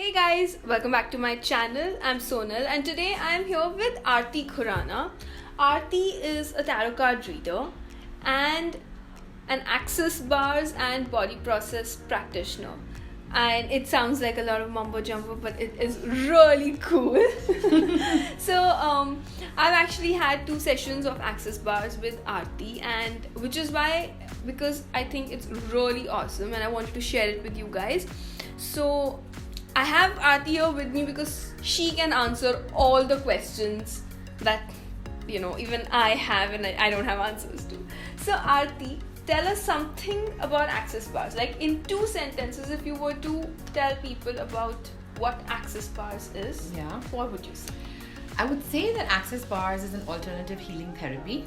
Hey guys, welcome back to my channel. I'm Sonal and today I am here with Aarti Khurana. Aarti is a tarot card reader and an Access Bars and Body Process practitioner. And it sounds like a lot of mumbo jumbo, but it is really cool. I've actually had 2 sessions of Access Bars with Aarti, and because I think it's really awesome and I wanted to share it with you guys. So I have Aarti here with me because she can answer all the questions that even I have and I don't have answers to. So Aarti, tell us something about Access Bars. Like in 2 sentences, if you were to tell people about what Access Bars is, what would you say? I would say that Access Bars is an alternative healing therapy.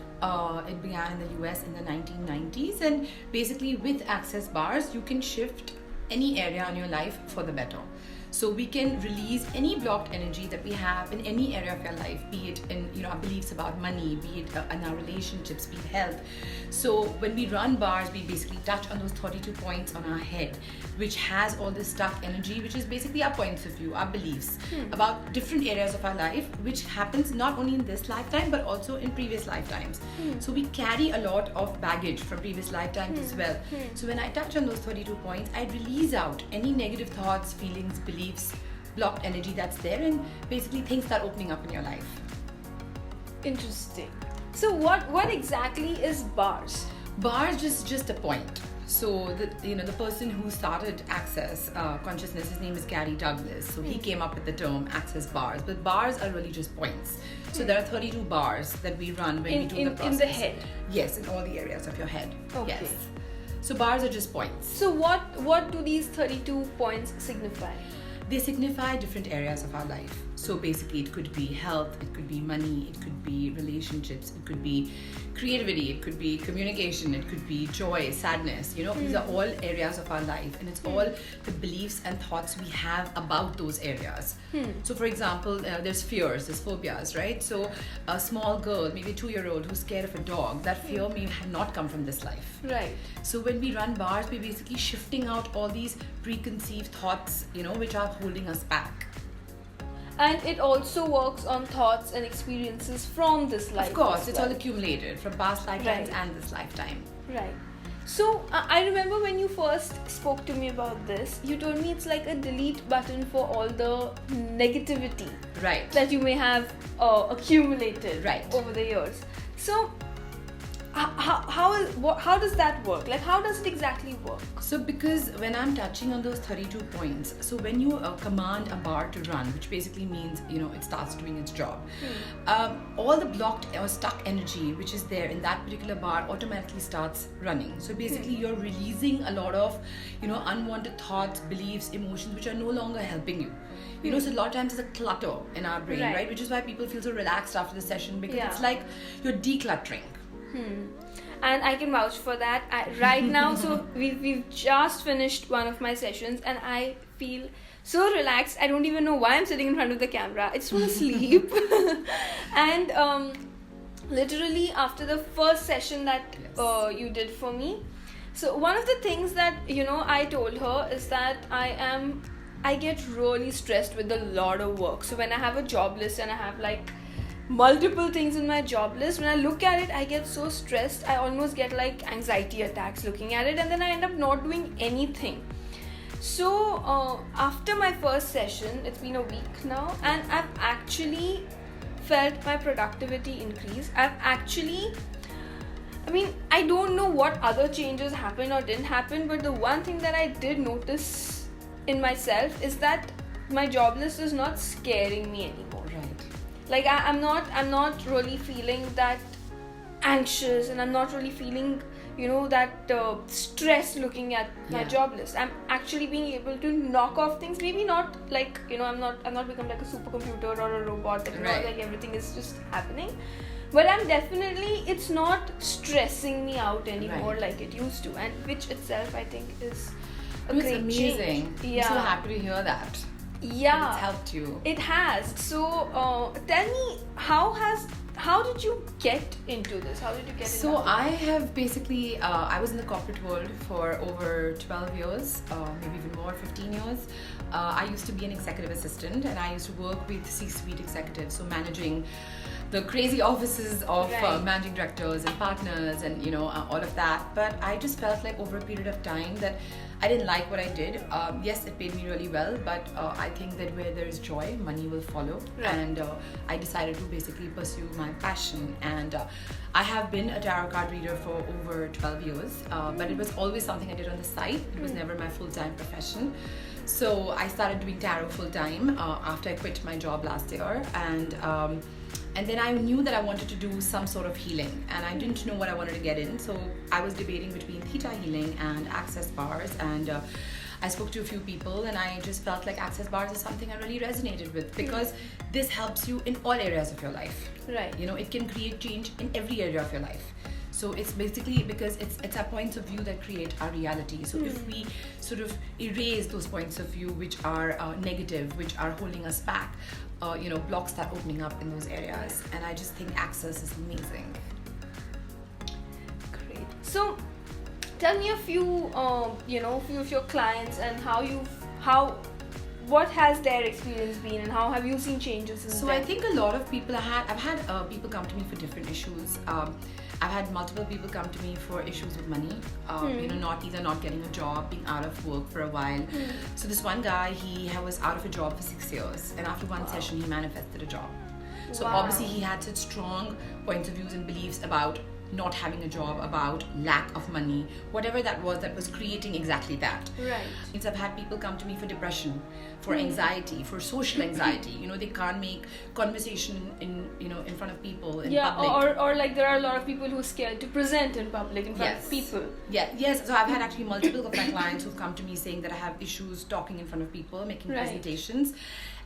It began in the US in the 1990s, and basically with Access Bars, you can shift any area in your life for the better. So we can release any blocked energy that we have in any area of your life, be it in our beliefs about money, be it in our relationships, be it health. So when we run bars, we basically touch on those 32 points on our head, which has all this stuck energy, which is basically our points of view, our beliefs about different areas of our life, which happens not only in this lifetime but also in previous lifetimes. So we carry a lot of baggage from previous lifetimes as well. So when I touch on those 32 points, I release out any negative thoughts, feelings, beliefs, blocked energy that's there, and basically things start opening up in your life. Interesting. So what exactly is bars? Bars is just a point. So the person who started Access Consciousness, his name is Gary Douglas. So he came up with the term Access Bars. But bars are really just points. So there are 32 bars that we run when we do the process. In the head? Yes, in all the areas of your head. Okay. Yes. So bars are just points. So what do these 32 points signify? They signify different areas of our life. So basically it could be health, it could be money, it could be relationships, it could be creativity, it could be communication, it could be joy, sadness. These are all areas of our life, and it's all the beliefs and thoughts we have about those areas. So for example, there's fears, there's phobias, right? So a small girl, maybe a 2-year-old who's scared of a dog, that fear may have not come from this life. Right. So when we run bars, we're basically shifting out all these preconceived thoughts, which are holding us back. And it also works on thoughts and experiences from this life. Of course, it's all accumulated from past lifetimes and this lifetime. Right. So I remember when you first spoke to me about this, you told me it's like a delete button for all the negativity that you may have accumulated over the years. So how does that work? Like, how does it exactly work? So because when I'm touching on those 32 points, so when you command a bar to run, which basically means it starts doing its job, all the blocked or stuck energy which is there in that particular bar automatically starts running. So basically you're releasing a lot of unwanted thoughts, beliefs, emotions which are no longer helping you. So a lot of times there's a clutter in our brain, right? Which is why people feel so relaxed after the session, because it's like you're decluttering. And I can vouch for that. Right now, so we've just finished one of my sessions and I feel so relaxed. I don't even know why I'm sitting in front of the camera. I just want to sleep. And literally after the first session that you did for me, so one of the things that I told her is that I get really stressed with a lot of work. So when I have a job list and I have like multiple things in my job list, when I look at it, I get so stressed. I almost get like anxiety attacks looking at it, and then I end up not doing anything. So after my first session, it's been a week now, and I've actually felt my productivity increase. I don't know what other changes happened or didn't happen, but the one thing that I did notice in myself is that my job list is not scaring me anymore. Like I'm not really feeling that anxious, and I'm not really feeling that stress looking at my job list. I'm actually being able to knock off things. Maybe not like I'm not become like a supercomputer or a robot that like everything is just happening. But it's not stressing me out anymore like it used to, and which itself I think is a great amazing change. I'm so happy to hear that. Yeah, It's helped you. it has. So tell me, how did you get into this? How did you get into So I have basically, I was in the corporate world for over 12 years, maybe even more, 15 years. I used to be an executive assistant, and I used to work with C-suite executives, so managing the crazy offices of Right. managing directors and partners and all of that. But I just felt like over a period of time that I didn't like what I did. Yes, it paid me really well, but I think that where there is joy, money will follow. Right. And I decided to basically pursue my passion. And I have been a tarot card reader for over 12 years, but it was always something I did on the side. It was never my full-time profession. So I started doing tarot full-time after I quit my job last year. And then I knew that I wanted to do some sort of healing, and I didn't know what I wanted to get in. So I was debating between theta healing and access bars, and I spoke to a few people, and I just felt like access bars is something I really resonated with, because this helps you in all areas of your life. Right. It can create change in every area of your life. So it's basically because it's our points of view that create our reality. So if we sort of erase those points of view which are negative, which are holding us back, blocks start opening up in those areas. And I just think access is amazing. Great. So, tell me a few, few of your clients and what has their experience been, and how have you seen changes in So them? I think a lot of people I've had people come to me for different issues. I've had multiple people come to me for issues with money. Not getting a job, being out of work for a while. So this one guy, he was out of a job for 6 years, and after one session, he manifested a job. So Wow. obviously, he had such strong points of views and beliefs about not having a job, about lack of money, whatever that was creating exactly that. Right. Means I've had people come to me for depression, for anxiety, for social anxiety. They can't make conversation in front of people in Yeah, public. or like there are a lot of people who are scared to present in public in front of people. Yes. So I've had actually multiple of my clients who've come to me saying that I have issues talking in front of people, making Right. presentations,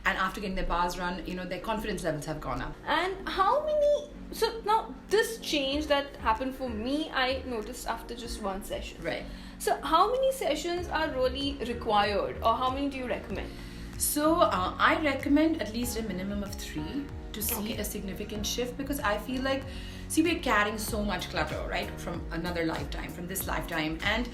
and after getting their bars run, their confidence levels have gone up. And how many? So now this change that happened for me, I noticed after just one session. Right. So how many sessions are really required, or how many do you recommend? So I recommend at least a minimum of 3 to see Okay. a significant shift, because I feel like, we're carrying so much clutter, right, from another lifetime, from this lifetime, and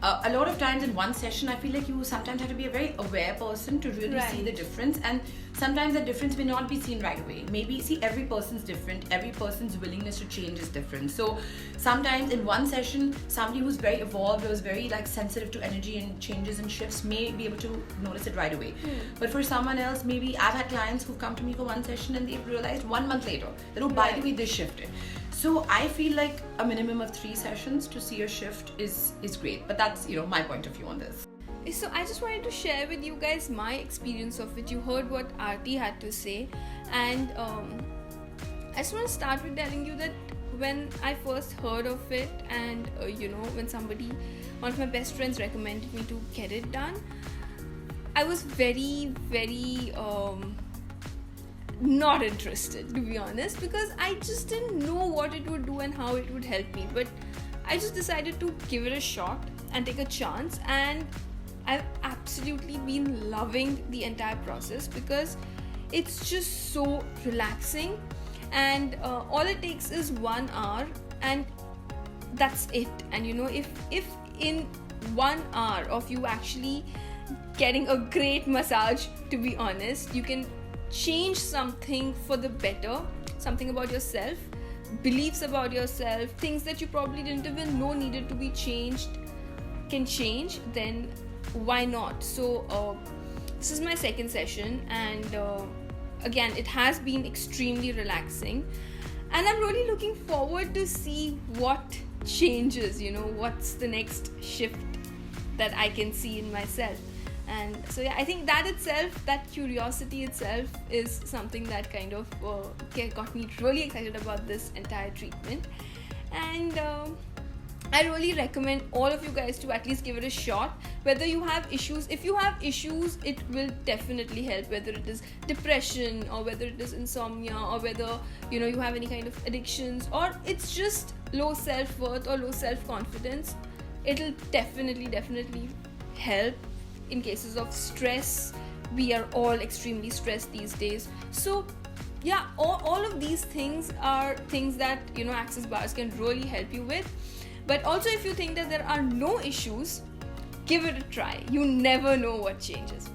a lot of times in one session, I feel like you sometimes have to be a very aware person to really see Right. the difference, and sometimes that difference may not be seen right away. Maybe, every person's different, every person's willingness to change is different. So sometimes in one session, somebody who's very evolved or is very sensitive to energy and changes and shifts may be able to notice it right away. But for someone else, maybe I've had clients who've come to me for one session and they've realized 1 month later that, oh, by the Right. way, this shifted. So I feel like a minimum of 3 sessions to see a shift is great. But that's my point of view on this. So I just wanted to share with you guys my experience of it. You heard what Aarti had to say, and I just want to start with telling you that when I first heard of it, and when one of my best friends recommended me to get it done, I was very, very not interested, to be honest, because I just didn't know what it would do and how it would help me. But I just decided to give it a shot and take a chance, and I've absolutely been loving the entire process because it's just so relaxing, and all it takes is 1 hour, and that's it. And if in 1 hour of you actually getting a great massage, to be honest, you can change something for the better, something about yourself, beliefs about yourself, things that you probably didn't even know needed to be changed can change, then why not? So this is my second session, and again, it has been extremely relaxing, and I'm really looking forward to see what changes, what's the next shift that I can see in myself. And so I think that itself, that curiosity itself, is something that kind of got me really excited about this entire treatment. And I really recommend all of you guys to at least give it a shot. Whether you have issues, if you have issues, it will definitely help, whether it is depression or whether it is insomnia or whether you have any kind of addictions, or it's just low self-worth or low self-confidence. It'll definitely help in cases of stress, we are all extremely stressed these days. So yeah, all of these things are things that, you know, Access bars can really help you with. But also, if you think that there are no issues, give it a try. You never know what changes.